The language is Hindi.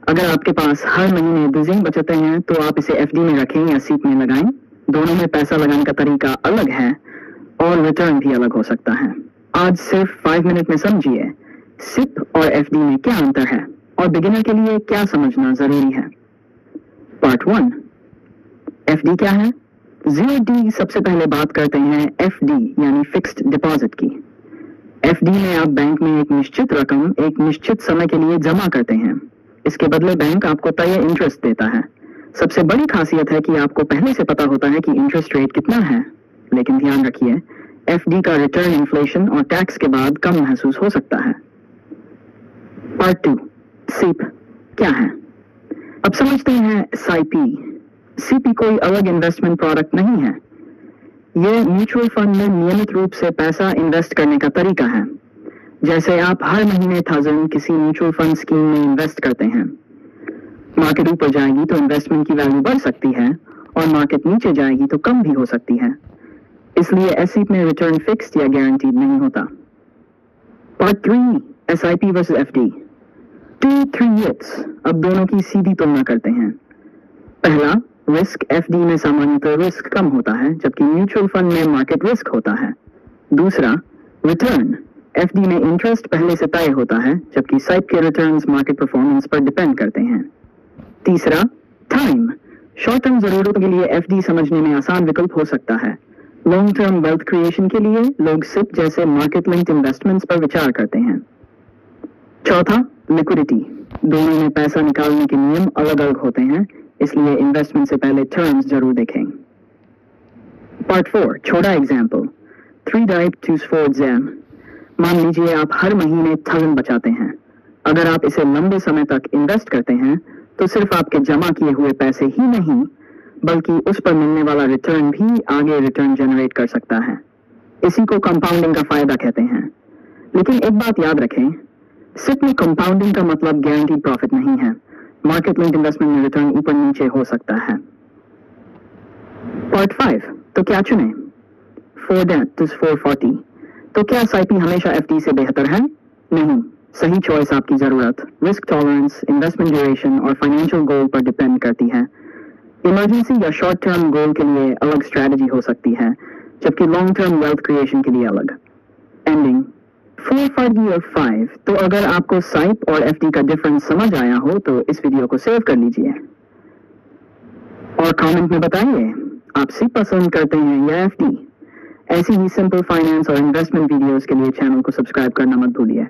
अगर आपके पास हर महीने दुज़ीन बचतें हैं तो आप इसे एफडी में रखें या सीप में लगाएं। दोनों में पैसा लगाने का तरीका अलग है और रिटर्न भी अलग हो सकता है। आज सिर्फ 5 मिनट में समझिए सिप और एफडी में क्या अंतर है और बिगिनर के लिए क्या समझना जरूरी है। पार्ट 1, एफडी क्या है? 0D सबसे पहले बात करते हैं एफडी यानी फिक्स्ड डिपॉजिट की। एफडी में आप बैंक में एक निश्चित रकम एक निश्चित समय के लिए जमा करते हैं। इसके बदले बैंक आपको तय इंटरेस्ट देता है। सबसे बड़ी खासियत है कि आपको पहले से पता होता है कि इंटरेस्ट रेट कितना है, लेकिन ध्यान रखिए एफडी का रिटर्न इन्फ्लेशन और टैक्स के बाद कम महसूस हो सकता है। पार्ट 2, सीप क्या है? अब समझते हैं साइपी। सीपी कोई अलग इन्वेस्टमेंट प्रोडक्ट नहीं है। यह म्यूचुअल फंड में नियमित रूप से पैसा इन्वेस्ट करने का तरीका है। जैसे आप हर महीने 1000 किसी म्यूचुअल फंड स्कीम में इन्वेस्ट करते हैं। मार्केट ऊपर जाएगी तो इन्वेस्टमेंट की वैल्यू बढ़ सकती है और मार्केट नीचे जाएगी तो कम भी हो सकती है। इसलिए एसआईपी में रिटर्न फिक्स्ड या गारंटीड नहीं होता। Part 3, SIP versus FD. 2-3 it's. अब दोनों की सीधी तुलना करते हैं। पहला, रिस्क। एफडी में सामान्यतः रिस्क कम होता है जबकि म्यूचुअल फंड में मार्केट रिस्क होता है। दूसरा, रिटर्न। एफडी में इंटरेस्ट पहले से तय होता है जबकि साइप के रिटर्न्स मार्केट परफॉर्मेंस पर डिपेंड करते हैं। तीसरा, टाइम। शॉर्ट टर्म जरूरतों के लिए एफडी समझने में आसान विकल्प हो सकता है। लॉन्ग टर्म वेल्थ क्रिएशन के लिए लोग सिप जैसे मार्केट लिंक्ड इन्वेस्टमेंट्स पर विचार करते हैं। चौथा, लिक्विडिटी। दोनों में पैसा निकालने के नियम अलग अलग होते हैं, इसलिए इन्वेस्टमेंट से पहले टर्म्स जरूर देखें। पार्ट 4, छोटा एग्जाम्पल। 3 diet 2 exam. मान लीजिए आप हर महीने 1000 बचाते हैं। अगर आप इसे लंबे समय तक इन्वेस्ट करते हैं तो सिर्फ आपके जमा किए हुए पैसे ही नहीं बल्कि उस पर मिलने वाला रिटर्न भी आगे रिटर्न जनरेट कर सकता है। इसी को कंपाउंडिंग का फायदा कहते हैं। लेकिन एक बात याद रखें, सिप में कंपाउंडिंग का मतलब गारंटीड प्रॉफिट नहीं है। मार्केट लिंक्ड इन्वेस्टमेंट में रिटर्न ऊपर नीचे हो सकता है। पार्ट 5, तो क्या चुने? 4 debt is 440। तो क्या एसआईपी हमेशा एफडी से बेहतर है? नहीं। सही चॉइस आपकी जरूरत, रिस्क टॉलरेंस, इन्वेस्टमेंट ड्यूरेशन और फाइनेंशियल गोल पर डिपेंड करती है। इमरजेंसी या शॉर्ट टर्म गोल के लिए अलग स्ट्रेटजी हो सकती है जबकि लॉन्ग टर्म वेल्थ क्रिएशन के लिए अलग। एंडिंग 4, 5 और 5। तो अगर आपको साइप और एफडी का डिफरेंस समझ आया हो तो इस वीडियो को सेव कर लीजिए और कमेंट में बताइए आप सिप पसंद करते हैं या एफडी। ऐसी ही सिंपल फाइनेंस और इन्वेस्टमेंट वीडियोस के लिए चैनल को सब्सक्राइब करना मत भूलिए।